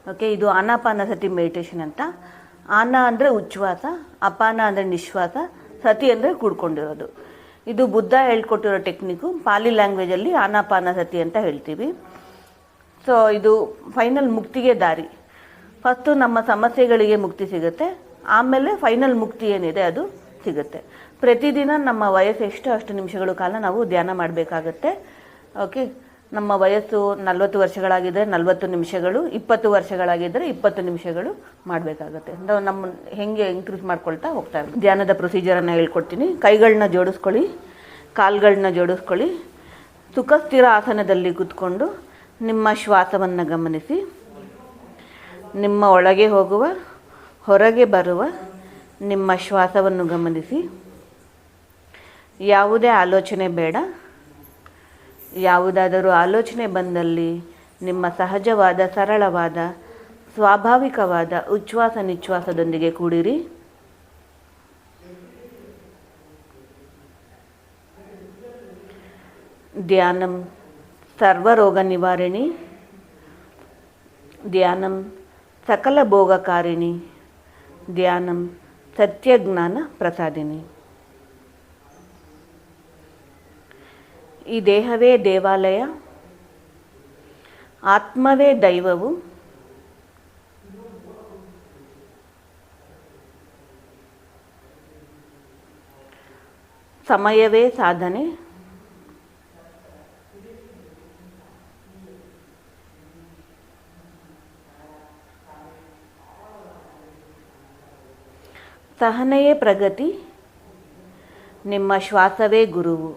Okay, ಇದು ಆನಾಪಾನಸತಿ meditation ಅಂತ. ಆನ ಅಂದರೆ ಉಚ್ಛ್ವಾಸ, ಅಪಾನ ಅಂದರೆ ನಿಶ್ವಾಸ, ಸತಿ ಅಂದರೆ ಕೂಡ್ಕೊಂಡಿರೋದು. ಇದು ಬುದ್ಧ ಹೇಳ್ಕೊಟ್ಟಿರೋ ಟೆಕ್ನಿಕ್ಕು. ಪಾಲಿ ಲ್ಯಾಂಗ್ವೇಜಲ್ಲಿ ಆನಾಪಾನಸತಿ ಅಂತ ಹೇಳ್ತೀವಿ. ಸೊ ಇದು ಫೈನಲ್ ಮುಕ್ತಿಗೆ ದಾರಿ. ಫಸ್ಟು ನಮ್ಮ ಸಮಸ್ಯೆಗಳಿಗೆ ಮುಕ್ತಿ ಸಿಗುತ್ತೆ, ಆಮೇಲೆ ಫೈನಲ್ ಮುಕ್ತಿ ಏನಿದೆ ಅದು ಸಿಗುತ್ತೆ. ಪ್ರತಿದಿನ ನಮ್ಮ ವಯಸ್ಸು ಎಷ್ಟು ಅಷ್ಟು ನಿಮಿಷಗಳ ಕಾಲ ನಾವು ಧ್ಯಾನ ಮಾಡಬೇಕಾಗತ್ತೆ. ಓಕೆ, ನಮ್ಮ ವಯಸ್ಸು 40 ವರ್ಷಗಳಾಗಿದ್ದರೆ 40 ನಿಮಿಷಗಳು, 20 ವರ್ಷಗಳಾಗಿದ್ದರೆ 20 ನಿಮಿಷಗಳು ಮಾಡಬೇಕಾಗತ್ತೆ. ನಮ್ಮ ಹೆಂಗೆ ಇಂಕ್ರೀಸ್ ಮಾಡ್ಕೊಳ್ತಾ ಹೋಗ್ತಾ ಇರ್ತೀವಿ. ಧ್ಯಾನದ ಪ್ರೊಸೀಜರನ್ನು ಹೇಳ್ಕೊಡ್ತೀನಿ. ಕೈಗಳನ್ನ ಜೋಡಿಸ್ಕೊಳ್ಳಿ, ಕಾಲುಗಳನ್ನ ಜೋಡಿಸ್ಕೊಳ್ಳಿ. ಸುಖಸ್ಥಿರ ಆಸನದಲ್ಲಿ ಕೂತ್ಕೊಂಡು ನಿಮ್ಮ ಶ್ವಾಸವನ್ನು ಗಮನಿಸಿ. ನಿಮ್ಮ ಒಳಗೆ ಹೋಗುವ, ಹೊರಗೆ ಬರುವ ನಿಮ್ಮ ಶ್ವಾಸವನ್ನು ಗಮನಿಸಿ. ಯಾವುದೇ ಆಲೋಚನೆ ಬೇಡ. ಯಾವುದಾದರೂ ಆಲೋಚನೆ ಬಂದಲ್ಲಿ ನಿಮ್ಮ ಸಹಜವಾದ, ಸರಳವಾದ, ಸ್ವಾಭಾವಿಕವಾದ ಉಚ್ಛ್ವಾಸ ನಿಶ್ವಾಸದೊಂದಿಗೆ ಕೂಡಿರಿ. ಧ್ಯಾನಂ ಸರ್ವರೋಗ ನಿವಾರಣಿ, ಧ್ಯಾನಂ ಸಕಲ ಭೋಗಕಾರಿಣಿ, ಧ್ಯಾನಂ ಸತ್ಯಜ್ಞಾನ ಪ್ರಸಾದಿನಿ. ಈ ದೇಹವೇ ದೇವಾಲಯ, ಆತ್ಮವೇ ದೈವವು, ಸಮಯವೇ ಸಾಧನೆ, ಸಹನೆಯೇ ಪ್ರಗತಿ, ನಿಮ್ಮ ಶ್ವಾಸವೇ ಗುರುವು.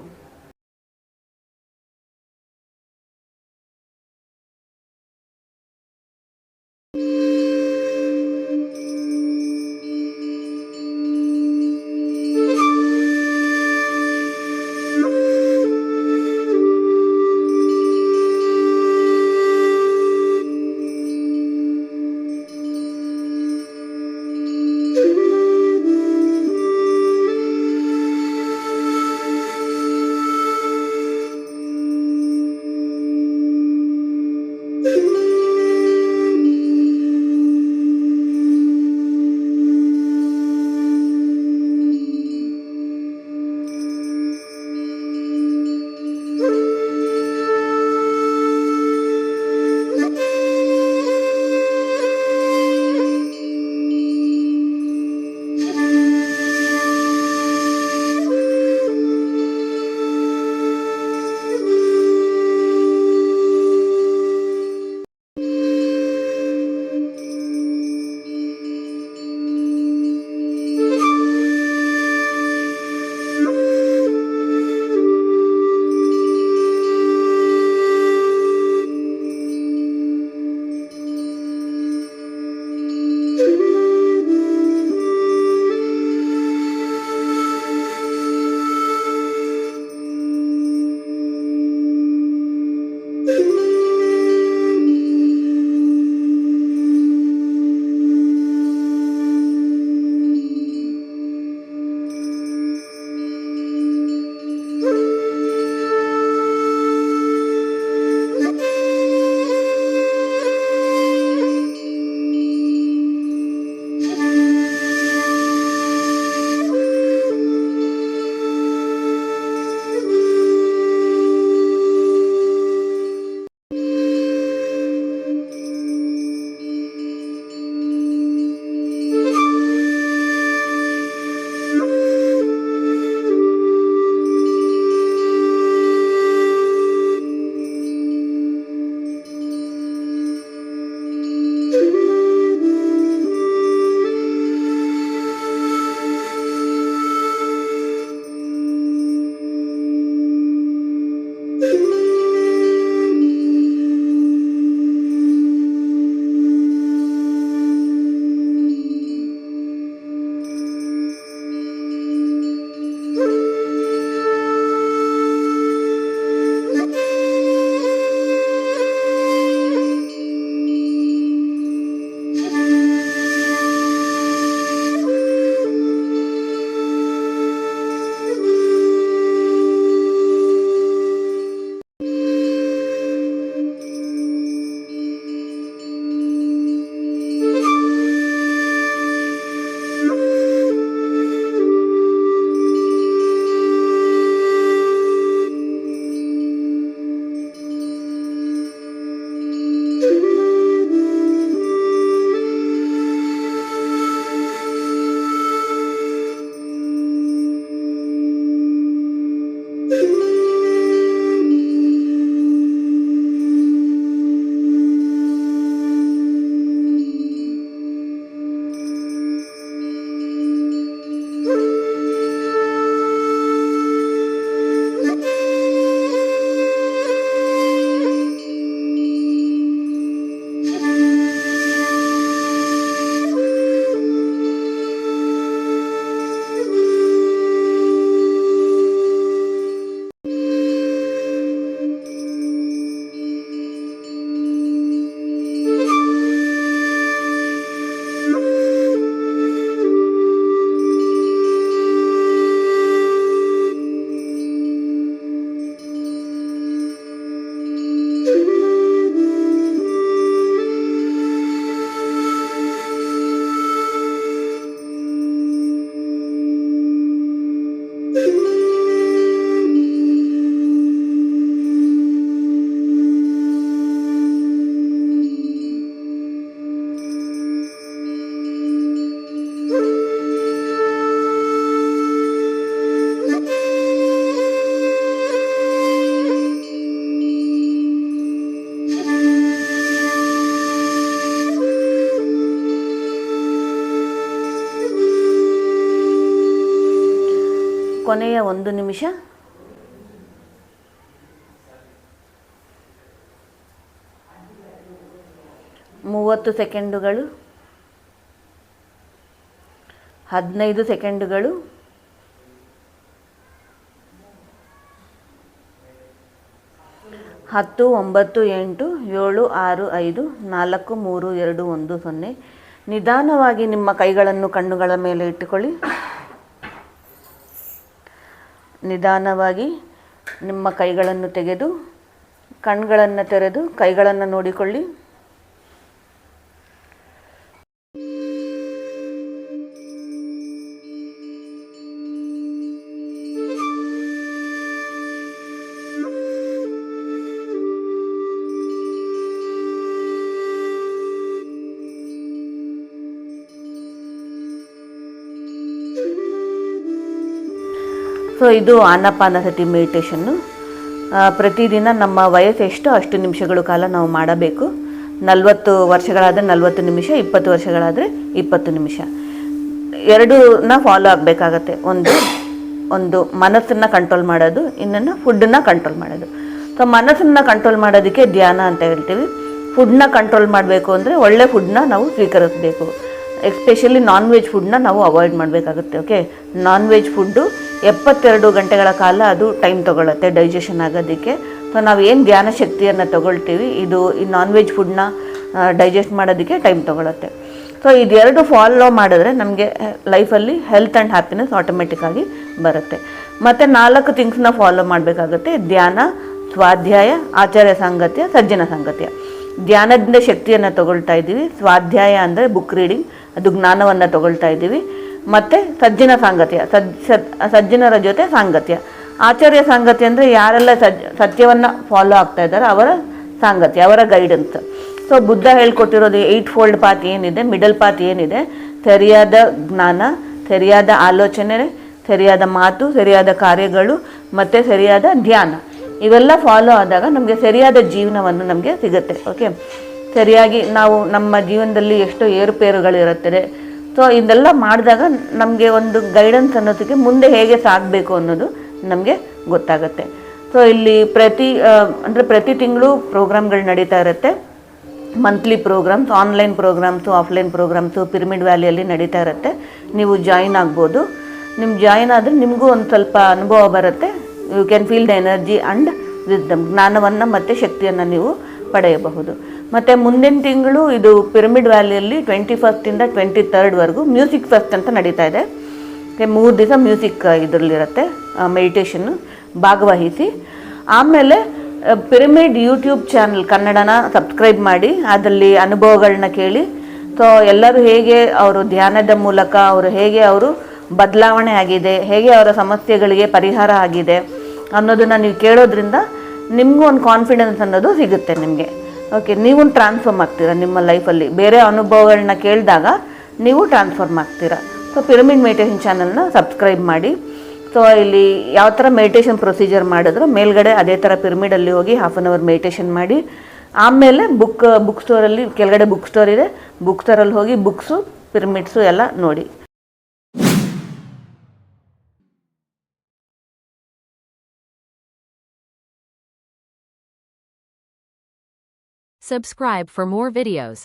ಕೊನೆಯ 1 ನಿಮಿಷ. 30 ಸೆಕೆಂಡುಗಳು, 15 ಸೆಕೆಂಡುಗಳು, 10, 9, 8, 7, 6, 5, 4, 3, 2, 1, 0. ನಿಧಾನವಾಗಿ ನಿಮ್ಮ ಕೈಗಳನ್ನು ಕಣ್ಣುಗಳ ಮೇಲೆ ಇಟ್ಟುಕೊಳ್ಳಿ. ನಿಧಾನವಾಗಿ ನಿಮ್ಮ ಕೈಗಳನ್ನು ತೆಗೆದು ಕಣ್ಗಳನ್ನು ತೆರೆದು ಕೈಗಳನ್ನು ನೋಡಿಕೊಳ್ಳಿ. ಸೊ ಇದು ಆನಾಪಾನಸತಿ ಮೆಡಿಟೇಷನ್ನು. ಪ್ರತಿದಿನ ನಮ್ಮ ವಯಸ್ಸು ಎಷ್ಟೋ ಅಷ್ಟು ನಿಮಿಷಗಳ ಕಾಲ ನಾವು ಮಾಡಬೇಕು. 40 ವರ್ಷಗಳಾದರೆ 40 ನಿಮಿಷ, 20 ವರ್ಷಗಳಾದರೆ 20 ನಿಮಿಷ. ಎರಡನ್ನ ಫಾಲೋ ಆಗಬೇಕಾಗತ್ತೆ. ಒಂದು ಮನಸ್ಸನ್ನು ಕಂಟ್ರೋಲ್ ಮಾಡೋದು, ಇನ್ನೊಂದು ಫುಡ್ಡನ್ನು ಕಂಟ್ರೋಲ್ ಮಾಡೋದು. ಸೊ ಮನಸ್ಸನ್ನು ಕಂಟ್ರೋಲ್ ಮಾಡೋದಕ್ಕೆ ಧ್ಯಾನ ಅಂತ ಹೇಳ್ತೀವಿ. ಫುಡ್ನ ಕಂಟ್ರೋಲ್ ಮಾಡಬೇಕು ಅಂದರೆ ಒಳ್ಳೆ ಫುಡ್ನ ನಾವು ಸ್ವೀಕರಿಸಬೇಕು. ಎಸ್ಪೆಷಲಿ ನಾನ್ ವೆಜ್ ಫುಡ್ನ ನಾವು ಅವಾಯ್ಡ್ ಮಾಡಬೇಕಾಗುತ್ತೆ. ಓಕೆ, ನಾನ್ ವೆಜ್ ಫುಡ್ಡು 72 ಗಂಟೆಗಳ ಕಾಲ ಅದು ಟೈಮ್ ತೊಗೊಳುತ್ತೆ ಡೈಜೆಷನ್ ಆಗೋದಕ್ಕೆ. ಸೊ ನಾವು ಏನು ಧ್ಯಾನ ಶಕ್ತಿಯನ್ನು ತೊಗೊಳ್ತೀವಿ, ಇದು ಈ ನಾನ್ ವೆಜ್ ಫುಡ್ನ ಡೈಜೆಸ್ಟ್ ಮಾಡೋದಕ್ಕೆ ಟೈಮ್ ತೊಗೊಳುತ್ತೆ. ಸೊ ಇದೆರಡು ಫಾಲೋ ಮಾಡಿದ್ರೆ ನಮಗೆ ಲೈಫಲ್ಲಿ ಹೆಲ್ತ್ ಆ್ಯಂಡ್ ಹ್ಯಾಪಿನೆಸ್ ಆಟೋಮೆಟಿಕ್ಕಾಗಿ ಬರುತ್ತೆ. ಮತ್ತು 4 ಥಿಂಗ್ಸ್ನ ಫಾಲೋ ಮಾಡಬೇಕಾಗುತ್ತೆ: ಧ್ಯಾನ, ಸ್ವಾಧ್ಯಾಯ, ಆಚಾರ್ಯ ಸಾಂಗತ್ಯ, ಸಜ್ಜನ ಸಾಂಗತ್ಯ. ಧ್ಯಾನದಿಂದ ಶಕ್ತಿಯನ್ನು ತಗೊಳ್ತಾ ಇದ್ದೀವಿ. ಸ್ವಾಧ್ಯಾಯ ಅಂದರೆ ಬುಕ್ ರೀಡಿಂಗ್, ಅದು ಜ್ಞಾನವನ್ನು ತಗೊಳ್ತಾ ಇದ್ದೀವಿ. ಮತ್ತು ಸಜ್ಜನ ಸಾಂಗತ್ಯ, ಸಜ್ಜನರ ಜೊತೆ ಸಾಂಗತ್ಯ. ಆಚಾರ್ಯ ಸಾಂಗತ್ಯ ಅಂದರೆ ಯಾರೆಲ್ಲ ಸತ್ಯವನ್ನು ಫಾಲೋ ಆಗ್ತಾ ಇದ್ದಾರೆ ಅವರ ಸಾಂಗತ್ಯ, ಅವರ ಗೈಡೆನ್ಸ್. ಸೊ ಬುದ್ಧ ಹೇಳ್ಕೊಟ್ಟಿರೋದು 8 ಫೋಲ್ಡ್ ಪಾತ್ ಏನಿದೆ, ಮಿಡಲ್ ಪಾತ್ ಏನಿದೆ, ಸರಿಯಾದ ಜ್ಞಾನ, ಸರಿಯಾದ ಆಲೋಚನೆ, ಸರಿಯಾದ ಮಾತು, ಸರಿಯಾದ ಕಾರ್ಯಗಳು ಮತ್ತು ಸರಿಯಾದ ಧ್ಯಾನ, ಇವೆಲ್ಲ ಫಾಲೋ ಆದಾಗ ನಮಗೆ ಸರಿಯಾದ ಜೀವನವನ್ನು ನಮಗೆ ಸಿಗುತ್ತೆ. ಓಕೆ, ಸರಿಯಾಗಿ ನಾವು ನಮ್ಮ ಜೀವನದಲ್ಲಿ ಎಷ್ಟೋ ಏರುಪೇರುಗಳಿರುತ್ತದೆ. ಸೊ ಇದೆಲ್ಲ ಮಾಡಿದಾಗ ನಮಗೆ ಒಂದು ಗೈಡೆನ್ಸ್ ಅನ್ನೋದಕ್ಕೆ ಮುಂದೆ ಹೇಗೆ ಸಾಗಬೇಕು ಅನ್ನೋದು ನಮಗೆ ಗೊತ್ತಾಗುತ್ತೆ. ಸೊ ಇಲ್ಲಿ ಪ್ರತಿ ತಿಂಗಳು ಪ್ರೋಗ್ರಾಮ್ಗಳು ನಡೀತಾ ಇರುತ್ತೆ. Monthly programs, online programs, offline programs pyramid ವ್ಯಾಲಿಯಲ್ಲಿ ನಡೀತಾ ಇರುತ್ತೆ. ನೀವು ಜಾಯಿನ್ ಆಗ್ಬೋದು. ನಿಮ್ಮ ಜಾಯಿನ್ ಆದರೆ ನಿಮಗೂ ಒಂದು ಸ್ವಲ್ಪ ಅನುಭವ ಬರುತ್ತೆ. You can feel the energy and wisdom, ಜ್ಞಾನವನ್ನು ಮತ್ತು ಶಕ್ತಿಯನ್ನು ನೀವು ಪಡೆಯಬಹುದು. ಮತ್ತು ಮುಂದಿನ ತಿಂಗಳು ಇದು ಪಿರಮಿಡ್ ವ್ಯಾಲಿಯಲ್ಲಿ 21 23 ಮ್ಯೂಸಿಕ್ ಫೆಸ್ಟ್ ಅಂತ ನಡೀತಾ ಇದೆ. 3 ದಿವಸ ಮ್ಯೂಸಿಕ್ ಇದರಲ್ಲಿರುತ್ತೆ, ಮೆಡಿಟೇಷನ್ನು ಭಾಗವಹಿಸಿ. ಆಮೇಲೆ ಪಿರಮಿಡ್ ಯೂಟ್ಯೂಬ್ ಚಾನಲ್ ಕನ್ನಡನ ಸಬ್ಸ್ಕ್ರೈಬ್ ಮಾಡಿ, ಅದರಲ್ಲಿ ಅನುಭವಗಳನ್ನ ಕೇಳಿ. ಸೊ ಎಲ್ಲರೂ ಹೇಗೆ ಅವರು ಧ್ಯಾನದ ಮೂಲಕ ಅವರು ಬದಲಾವಣೆ ಆಗಿದೆ, ಹೇಗೆ ಅವರ ಸಮಸ್ಯೆಗಳಿಗೆ ಪರಿಹಾರ ಆಗಿದೆ ಅನ್ನೋದನ್ನು ನೀವು ಕೇಳೋದ್ರಿಂದ ನಿಮಗೂ ಒಂದು ಕಾನ್ಫಿಡೆನ್ಸ್ ಅನ್ನೋದು ಸಿಗುತ್ತೆ ನಿಮಗೆ. ಓಕೆ, ನೀವು ಟ್ರಾನ್ಸ್ಫಾರ್ಮ್ ಆಗ್ತೀರಾ ನಿಮ್ಮ ಲೈಫಲ್ಲಿ. ಬೇರೆ ಅನುಭವಗಳನ್ನ ಕೇಳಿದಾಗ ನೀವು ಟ್ರಾನ್ಸ್ಫಾರ್ಮ್ ಆಗ್ತೀರಾ. ಸೊ ಪಿರಮಿಡ್ ಮೆಡಿಟೇಷನ್ ಚಾನಲ್ನ ಸಬ್ಸ್ಕ್ರೈಬ್ ಮಾಡಿ. ಸೊ ಇಲ್ಲಿ ಯಾವ ಥರ ಮೆಡಿಟೇಷನ್ ಪ್ರೊಸೀಜರ್ ಮಾಡಿದ್ರು ಮೇಲ್ಗಡೆ ಅದೇ ಥರ ಪಿರಮಿಡಲ್ಲಿ ಹೋಗಿ 1/2 an hour ಮೆಡಿಟೇಷನ್ ಮಾಡಿ. ಆಮೇಲೆ ಬುಕ್ ಸ್ಟೋರಲ್ಲಿ ಕೆಳಗಡೆ ಬುಕ್ ಸ್ಟೋರ್ ಇದೆ, ಬುಕ್ ಸ್ಟೋರಲ್ಲಿ ಹೋಗಿ ಬುಕ್ಸು, ಪಿರಮಿಡ್ಸು ಎಲ್ಲ ನೋಡಿ. Subscribe for more videos.